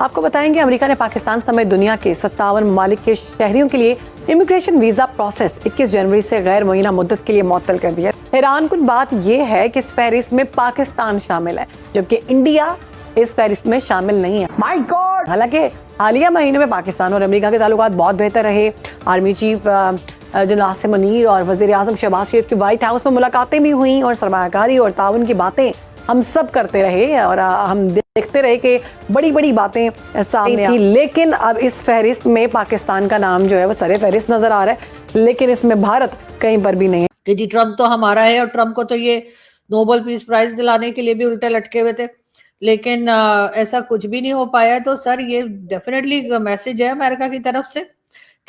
आपको बताएंगे अमेरिका ने पाकिस्तान समेत दुनिया के 57 ममालिक के शहरियों के लिए इमिग्रेशन वीजा प्रोसेस 21 जनवरी से गैर मुअय्यना मुद्दत के लिए मुअत्तल कर दिया। हैरानकुन बात यह है कि इस फहरिस्त में पाकिस्तान शामिल है, जबकि इंडिया इस फहरिस्त में शामिल नहीं है। My God! हालांकि हालिया महीनों में पाकिस्तान और अमेरिका के ताल्लुकात बहुत बेहतर रहे। Army chief general Asim Munir और वज़ीर आज़म शहबाज शरीफ की व्हाइट हाउस में मुलाकातें भी हुई और सरमायाकारी और ताउन की बातें हम सब करते रहे और हम देखते रहे कि बड़ी बड़ी बातें सामने थी। लेकिन अब इस फहरिस्त में पाकिस्तान का नाम जो है वो सरे फहरिस्त नजर आ रहा है, लेकिन इसमें भारत कहीं पर भी नहीं है कि जी ट्रम्प तो हमारा है और ट्रम्प को तो ये नोबेल पीस प्राइज दिलाने के लिए भी उल्टे लटके हुए थे, लेकिन ऐसा कुछ भी नहीं हो पाया। तो सर ये डेफिनेटली मैसेज है अमेरिका की तरफ से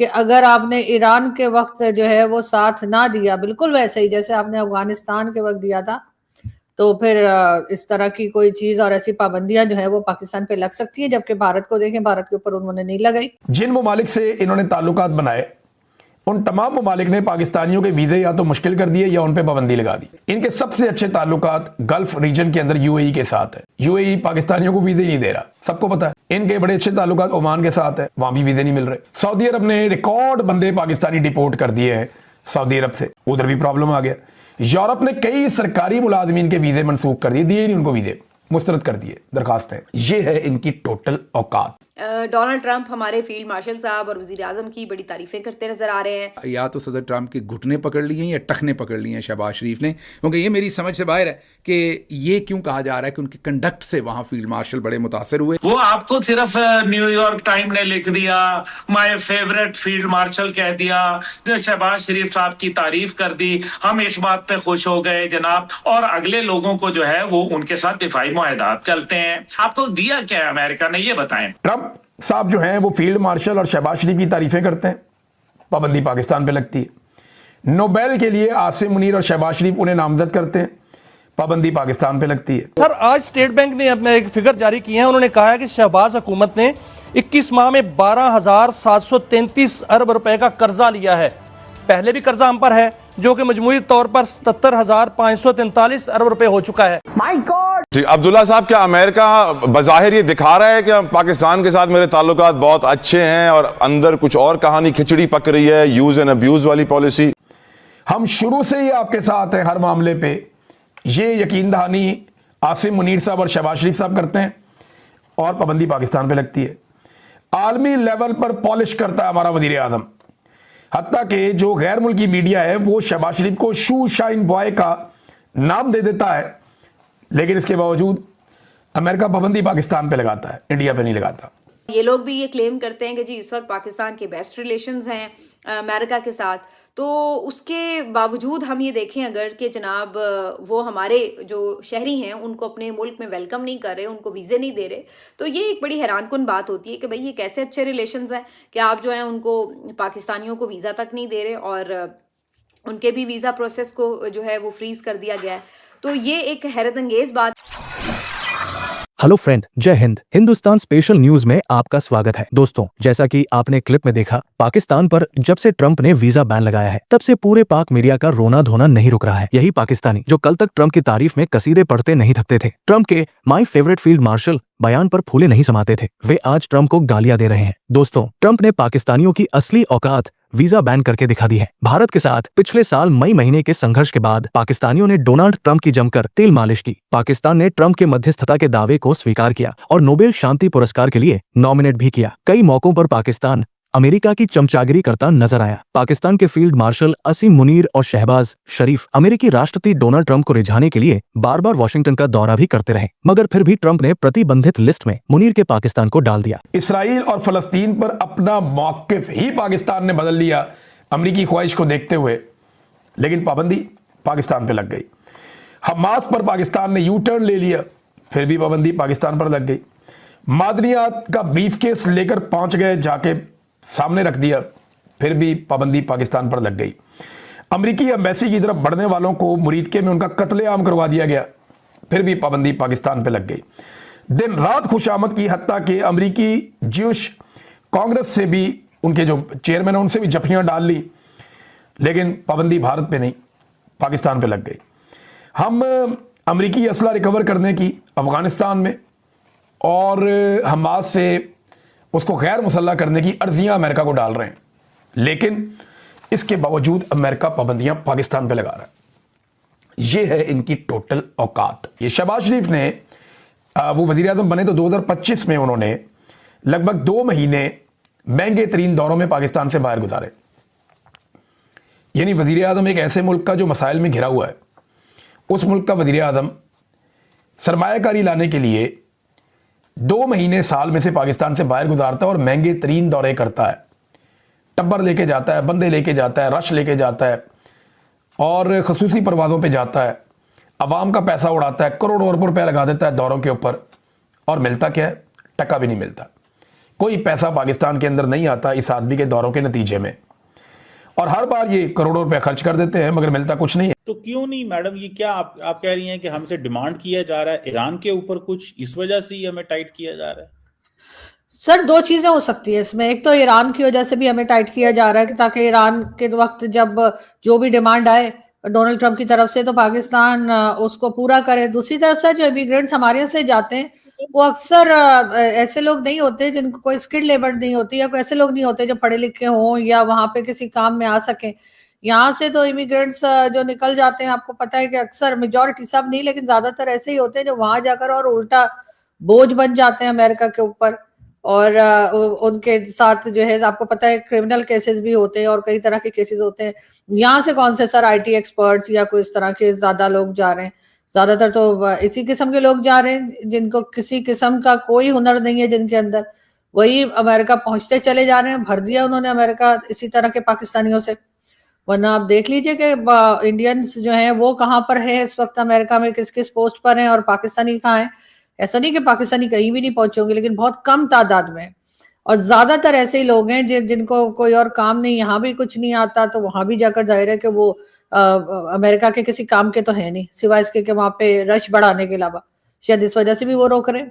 कि अगर आपने ईरान के वक्त जो है वो साथ ना दिया, बिल्कुल वैसे ही जैसे आपने अफगानिस्तान के वक्त दिया था, तो फिर इस तरह की कोई चीज और ऐसी पाबंदियां जो है वो पाकिस्तान पे लग सकती है। जबकि भारत को देखें, भारत के ऊपर उन्होंने नहीं लगाई। जिन ममालिक से इन्होंने ताल्लुकात बनाए उन तमाम ममालिक ने पाकिस्तानियों के वीजे या तो मुश्किल कर दिए या उन पे पाबंदी लगा दी। इनके सबसे अच्छे ताल्लुकात गल्फ रीजन के अंदर यूएई के साथ है। यूएई पाकिस्तानियों को वीजे नहीं दे रहा, सबको पता है। इनके बड़े अच्छे ताल्लुकात ओमान के साथ है, वहां भी वीजे नहीं मिल रहे। सऊदी अरब ने रिकॉर्ड बंदे पाकिस्तानी डिपोर्ट कर दिए हैं सऊदी अरब से, उधर भी प्रॉब्लम आ गया। यूरोप ने कई सरकारी मुलाजमीन के वीजे मनसूख कर दिए, दिए नहीं उनको वीजे, मुस्तरद कर दिए दरखास्तें। ये है इनकी टोटल औकात। डोनाल्ड ट्रंप हमारे फील्ड मार्शल साहब और वजीर आजम की बड़ी तारीफें करते नजर आ रहे हैं। या तो सदर ट्रंप के घुटने पकड़ लिए हैं या टखने पकड़ लिए हैं शहबाज शरीफ ने, क्योंकि ये मेरी समझ से बाहर है कि ये क्यों कहा जा रहा है कि उनके कंडक्ट से वहां फील्ड मार्शल बड़े मुतासर हुए। वो आपको सिर्फ न्यूयॉर्क टाइम ने लिख दिया, माय फेवरेट फील्ड मार्शल कह दिया, शहबाज शरीफ साहब की तारीफ कर दी, हम इस बात पे खुश हो गए जनाब, और अगले लोगों को जो है वो उनके साथ दिफाई मुआहदात चलते हैं। आपको दिया क्या है अमेरिका ने, ये बताएं। ट्रंप साहब जो हैं वो फील्ड मार्शल और शहबाज शरीफ की तारीफें करते हैं, पाबंदी पाकिस्तान पे लगती है। नोबेल के लिए आसिम मुनीर और शहबाज शरीफ उन्हें नामजद करते हैं, पाबंदी पाकिस्तान पे लगती है। सर आज स्टेट बैंक ने अपना एक फिगर जारी किया है, उन्होंने कहा है कि शहबाज हुकूमत ने 21 माह में 12,733 अरब रुपए का कर्जा लिया है। पहले भी कर्जा हम पर है जो कि मजमूई तौर पर 77,543 अरब रुपए हो चुका है। My God! जी अब्दुल्ला साहब, क्या अमेरिका बज़ाहिर ये दिखा रहा है कि पाकिस्तान के साथ मेरे ताल्लुकात बहुत अच्छे हैं और अंदर कुछ और कहानी खिचड़ी पक रही है, यूज एंड अब्यूज वाली पॉलिसी? हम शुरू से ही आपके साथ हैं हर मामले पे। ये यकीन दहानी आसिम मुनीर साहब और शहबाज शरीफ साहब करते हैं और पाबंदी पाकिस्तान पे लगती है। आलमी लेवल पर पॉलिश करता है हमारा वजीर आजम, हत्ता कि जो गैर मुल्की मीडिया है वो शहबाज शरीफ को शू शाइन बॉय का नाम दे देता है, लेकिन इसके बावजूद अमेरिका पाबंदी पाकिस्तान पे लगाता है, इंडिया पे नहीं लगाता। ये लोग भी ये क्लेम करते हैं कि जी इस वक्त पाकिस्तान के बेस्ट रिलेशंस हैं अमेरिका के साथ, तो उसके बावजूद हम ये देखें अगर कि जनाब वो हमारे जो शहरी हैं उनको अपने मुल्क में वेलकम नहीं कर रहे, उनको वीज़े नहीं दे रहे, तो ये एक बड़ी हैरानकुन बात होती है कि भाई ये कैसे अच्छे रिलेशंस हैं कि आप जो है उनको पाकिस्तानियों को वीज़ा तक नहीं दे रहे और उनके भी वीज़ा प्रोसेस को जो है वो फ्रीज कर दिया गया है। तो ये एक हैरत अंगेज बात। हेलो फ्रेंड, जय हिंद। हिंदुस्तान स्पेशल न्यूज में आपका स्वागत है। दोस्तों, जैसा कि आपने क्लिप में देखा, पाकिस्तान पर जब से ट्रंप ने वीजा बैन लगाया है तब से पूरे पाक मीडिया का रोना धोना नहीं रुक रहा है। यही पाकिस्तानी जो कल तक ट्रंप की तारीफ में कसीदे पढ़ते नहीं थकते थे, ट्रंप के माय फेवरेट फील्ड मार्शल बयान पर फूले नहीं समाते थे, वे आज ट्रंप को गालियां दे रहे हैं। दोस्तों, ट्रंप ने पाकिस्तानियों की असली औकात वीजा बैन करके दिखा दी है। भारत के साथ पिछले साल मई महीने के संघर्ष के बाद पाकिस्तानियों ने डोनाल्ड ट्रंप की जमकर तेल मालिश की। पाकिस्तान ने ट्रंप के मध्यस्थता के दावे को स्वीकार किया और नोबेल शांति पुरस्कार के लिए नॉमिनेट भी किया। कई मौकों पर पाकिस्तान अमेरिका की चमचागिरी करता नजर आया। पाकिस्तान के फील्ड मार्शल असीम मुनीर और शहबाज शरीफ अमेरिकी राष्ट्रपति डोनाल्ड ट्रंप को रिझाने के लिए बार बार वाशिंगटन का दौरा भी करते रहे, मगर फिर भी ट्रंप ने प्रतिबंधित लिस्ट में मुनीर के पाकिस्तान को डाल दिया। इसराइल और फलस्तीन पर अपना मौकिफ ही पाकिस्तान ने बदल लिया अमेरिकी ख्वाहिश को देखते हुए, लेकिन पाबंदी पाकिस्तान पे लग गई। हमास पर पाकिस्तान ने यू टर्न ले लिया, फिर भी पाबंदी पाकिस्तान पर लग गई। मादनियात का ब्रीफकेस लेकर पहुंच गए, जाके सामने रख दिया, फिर भी पाबंदी पाकिस्तान पर लग गई। अमेरिकी एम्बेसी की तरफ बढ़ने वालों को मुरीदके में उनका कत्लेआम करवा दिया गया, फिर भी पाबंदी पाकिस्तान पर लग गई। दिन रात खुशामद की, हत्ता कि अमेरिकी ज्यूश कांग्रेस से भी, उनके जो चेयरमैन हैं उनसे भी जफियां डाल ली, लेकिन पाबंदी भारत पे नहीं, पाकिस्तान पे लग गई। हम अमेरिकी असला रिकवर करने की अफगानिस्तान में और हमास से उसको गैर मुसल्लह करने की अर्जियां अमेरिका को डाल रहे हैं, लेकिन इसके बावजूद अमेरिका पाबंदियां पाकिस्तान पे लगा रहा है। ये है इनकी टोटल औकात। ये शहबाज शरीफ ने वो वज़ीर आज़म बने तो 2025 में उन्होंने लगभग 2 महीने महंगे तरीन दौरों में पाकिस्तान से बाहर गुजारे। यानी वज़ीर आज़म एक ऐसे मुल्क का जो मसाइल में घिरा हुआ है, उस मुल्क का वज़ीर आज़म सरमायाकारी लाने के लिए 2 महीने साल में से पाकिस्तान से बाहर गुजारता है और महंगे तरीन दौरे करता है। टब्बर लेके जाता है, बंदे लेके जाता है, रश लेके जाता है और खसूसी परवाज़ों पे जाता है, अवाम का पैसा उड़ाता है, करोड़ों अरबों रुपया लगा देता है दौरों के ऊपर, और मिलता क्या है? टका भी नहीं मिलता। कोई पैसा पाकिस्तान के अंदर नहीं आता इस आदमी के दौरों के नतीजे में, और हर बार ये करोड़ों रुपया खर्च कर देते हैं मगर मिलता कुछ नहीं है। तो क्यों नहीं मैडम, ये क्या आप कह रही हैं कि हमसे डिमांड किया जा रहा है ईरान के ऊपर कुछ, इस वजह से ही हमें टाइट किया जा रहा है? सर 2 चीजें हो सकती है इसमें। एक तो ईरान की वजह से भी हमें टाइट किया जा रहा है कि ताकि ईरान के वक्त जब जो भी डिमांड आए डोनाल्ड ट्रंप की तरफ से तो पाकिस्तान उसको पूरा करे। दूसरी तरफ से जो इमिग्रेंट्स हमारे यहाँ से जाते हैं वो अक्सर ऐसे लोग नहीं होते जिनको कोई स्किल्ड लेबर नहीं होती, या कोई ऐसे लोग नहीं होते जो पढ़े लिखे हों या वहां पे किसी काम में आ सकें। यहाँ से तो इमिग्रेंट्स जो निकल जाते हैं, आपको पता है कि अक्सर मेजॉरिटी, सब नहीं लेकिन ज्यादातर ऐसे ही होते हैं जो वहां जाकर और उल्टा बोझ बन जाते हैं अमेरिका के ऊपर, और उनके साथ जो है आपको पता है क्रिमिनल केसेस भी होते हैं और कई तरह के केसेस होते हैं। यहाँ से कौन से सर आईटी एक्सपर्ट्स या कोई इस तरह के ज्यादा लोग जा रहे हैं? ज्यादातर तो इसी किस्म के लोग जा रहे हैं जिनको किसी किस्म का कोई हुनर नहीं है जिनके अंदर, वही अमेरिका पहुंचते चले जा रहे हैं। भर दिया उन्होंने अमेरिका इसी तरह के पाकिस्तानियों से। वरना आप देख लीजिए कि इंडियंस जो हैं वो कहाँ पर है इस वक्त अमेरिका में, किस किस पोस्ट पर हैं, और पाकिस्तानी कहाँ है। ऐसा नहीं कि पाकिस्तानी कहीं भी नहीं पहुंचे होंगे, लेकिन बहुत कम तादाद में, और ज्यादातर ऐसे ही लोग हैं जिनको कोई और काम नहीं, यहाँ भी कुछ नहीं आता तो वहां भी जाकर जाहिर है कि वो अमेरिका के किसी काम के तो है नहीं, सिवाय इसके कि वहां पे रश बढ़ाने के अलावा। शायद इस वजह से भी वो रोक रहे हैं।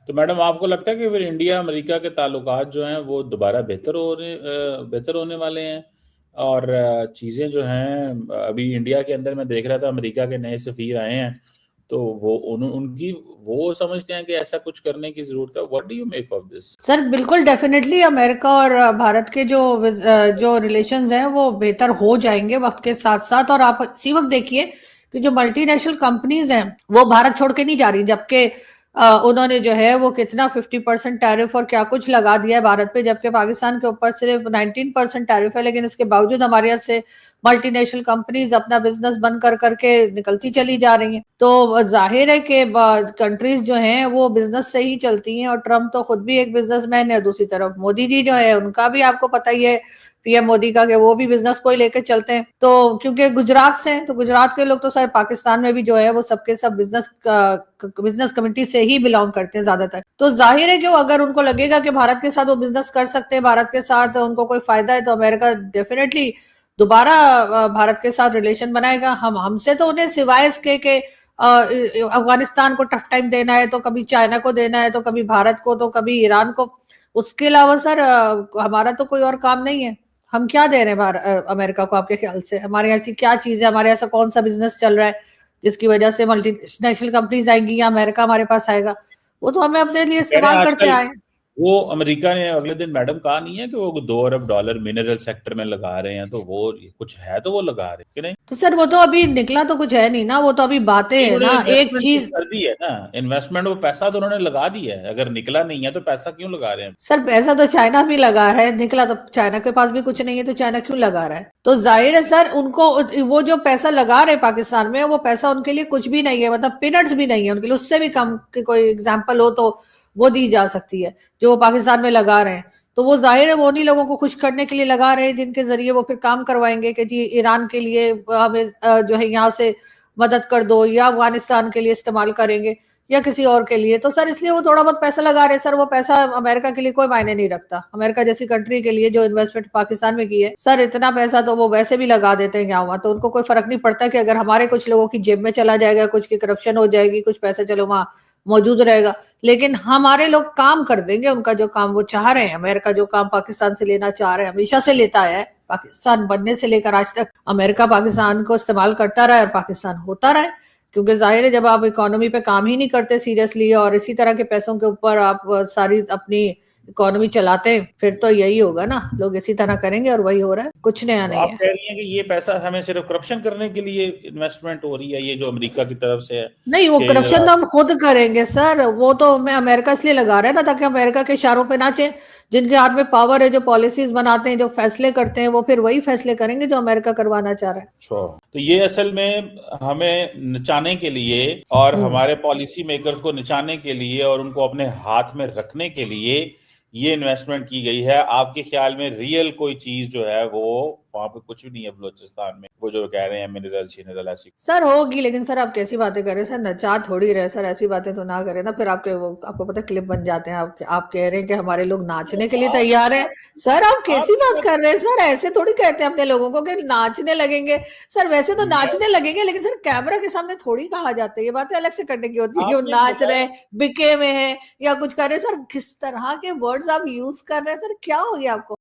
तो मैडम आपको लगता है कि फिर इंडिया अमेरिका के ताल्लुकात जो हैं वो दोबारा बेहतर होने वाले हैं? और चीजें जो हैं, अभी इंडिया के अंदर मैं देख रहा था अमेरिका के नए सफीर आए हैं, तो उनकी वो समझते हैं कि ऐसा कुछ करने की जरूरत है। What do you make of this? Sir बिल्कुल डेफिनेटली अमेरिका और भारत के जो रिलेशंस हैं वो बेहतर हो जाएंगे वक्त के साथ साथ। और आप इसी वक्त देखिए कि जो मल्टीनेशनल कंपनीज हैं वो भारत छोड़ के नहीं जा रही, जबकि उन्होंने जो है वो कितना 50% टैरिफ और क्या कुछ लगा दिया है भारत पे, जबकि पाकिस्तान के ऊपर सिर्फ 19% टैरिफ है। लेकिन इसके बावजूद हमारे यहाँ से मल्टीनेशनल कंपनीज अपना बिजनेस बंद कर करके निकलती चली जा रही हैं। तो जाहिर है कि कंट्रीज जो हैं वो बिजनेस से ही चलती हैं, और ट्रम्प तो खुद भी एक बिजनेसमैन है। दूसरी तरफ मोदी जी जो है उनका भी आपको पता ही है, पीएम मोदी का, कि वो भी बिजनेस को ही लेकर चलते हैं। तो क्योंकि गुजरात से हैं तो गुजरात के लोग तो सर पाकिस्तान में भी जो है वो सबके सब बिजनेस कम्युनिटी से ही बिलोंग करते हैं ज्यादातर। तो जाहिर है कि अगर उनको लगेगा कि भारत के साथ वो बिजनेस कर सकते हैं, भारत के साथ उनको कोई फायदा है, तो अमेरिका डेफिनेटली दोबारा भारत के साथ रिलेशन बनाएगा। हमसे तो उन्हें सिवाय इसके कि अफगानिस्तान को टफ टाइम देना है, तो कभी चाइना को देना है, तो कभी भारत को, तो कभी ईरान को। उसके अलावा सर हमारा तो कोई और काम नहीं है। हम क्या दे रहे हैं अमेरिका को आपके ख्याल से? हमारे ऐसी क्या चीज है, हमारे ऐसा कौन सा बिजनेस चल रहा है जिसकी वजह से मल्टीनेशनल कंपनीज आएंगी या अमेरिका हमारे पास आएगा? वो तो हमें अपने लिए इस्तेमाल करते आए। वो अमेरिका ने अगले दिन मैडम कहा नहीं है कि वो $2 अरब मिनरल सेक्टर में लगा रहे हैं, तो वो कुछ है तो वो लगा रहे हैं कि नहीं? तो सर वो तो अभी निकला तो कुछ है नहीं ना, वो तो अभी बातें है ना। एक चीज कर दी है ना, इन्वेस्टमेंट, वो पैसा तो उन्होंने लगा दिया है। अगर निकला नहीं है तो पैसा क्यों लगा रहे हैं? सर पैसा तो चाइना भी लगा रहा है, निकला तो चाइना के पास भी कुछ नहीं है, तो चाइना क्यों लगा रहा है? तो जाहिर है सर उनको वो जो पैसा लगा रहे पाकिस्तान में, वो पैसा उनके लिए कुछ भी नहीं है, मतलब पीनट्स भी नहीं है उनके लिए। उससे भी कम की कोई एग्जाम्पल हो तो वो दी जा सकती है जो वो पाकिस्तान में लगा रहे हैं। तो वो जाहिर है वो उन्हीं लोगों को खुश करने के लिए लगा रहे हैं जिनके जरिए वो फिर काम करवाएंगे कि जी ईरान के लिए हमें जो है यहाँ से मदद कर दो, या अफगानिस्तान के लिए इस्तेमाल करेंगे, या किसी और के लिए। तो सर इसलिए वो थोड़ा बहुत पैसा लगा रहे हैं। सर वो पैसा अमेरिका के लिए कोई मायने नहीं रखता। अमेरिका जैसी कंट्री के लिए जो इन्वेस्टमेंट पाकिस्तान में की है, सर इतना पैसा तो वो वैसे भी लगा देते हैं यहाँ वहाँ, तो उनको कोई फर्क नहीं पड़ता कि अगर हमारे कुछ लोगों की जेब में चला जाएगा, कुछ की करप्शन हो जाएगी, कुछ पैसा चलो वहाँ मौजूद रहेगा, लेकिन हमारे लोग काम कर देंगे उनका जो काम वो चाह रहे हैं। अमेरिका जो काम पाकिस्तान से लेना चाह रहे हैं, हमेशा से लेता है, पाकिस्तान बनने से लेकर आज तक अमेरिका पाकिस्तान को इस्तेमाल करता रहा है और पाकिस्तान होता रहा है। क्योंकि जाहिर है जब आप इकोनॉमी पे काम ही नहीं करते सीरियसली और इसी तरह के पैसों के ऊपर आप सारी अपनी इकोनॉमी चलाते हैं, फिर तो यही होगा ना, लोग इसी तरह करेंगे और वही हो रहा है, कुछ नया नहीं आप है। कह रही हैं कि ये पैसा हमें सिर्फ करप्शन करने के लिए इन्वेस्टमेंट हो रही है, ये जो अमेरिका की तरफ से है? नहीं, वो कि करप्शन तो हम खुद करेंगे सर, वो तो मैं अमेरिका इसलिए लगा रहा है ना ताकि अमेरिका के इशारों पे नाचे। जिनके हाथ में पावर है, जो पॉलिसीज बनाते हैं, जो फैसले करते हैं, वो फिर वही फैसले करेंगे जो अमेरिका करवाना चाह रहा है। अच्छा, तो ये असल में हमें नचाने के लिए और हमारे पॉलिसी मेकर्स को नचाने के लिए और उनको अपने हाथ में रखने के लिए ये इन्वेस्टमेंट की गई है। आपके ख्याल में रियल कोई चीज जो है वो वहां पे कुछ भी नहीं है बलूचिस्तान में, वो जो कह रहे हैं मिनरल शिनरल ऐसी? सर होगी, लेकिन सर आप कैसी बातें कर रहे हैं सर, नचा थोड़ी रहे सर, ऐसी बातें तो ना करें ना, फिर आपके वो आपको पता क्लिप बन जाते हैं। आप कह रहे हैं कि हमारे लोग नाचने के लिए तैयार हैं। सर आप कैसी बात कर रहे हैं सर, ऐसे थोड़ी कहते हैं अपने लोगों को कि नाचने लगेंगे। सर वैसे तो नाचने लगेंगे, लेकिन सर कैमरा के सामने थोड़ी कहा जाता है, ये बातें अलग से करने की होती है कि वो नाच रहे हैं, बिके हुए हैं या कुछ कर रहे हैं। सर किस तरह के वर्ड्स आप यूज कर रहे हैं सर, क्या हो गया आपको?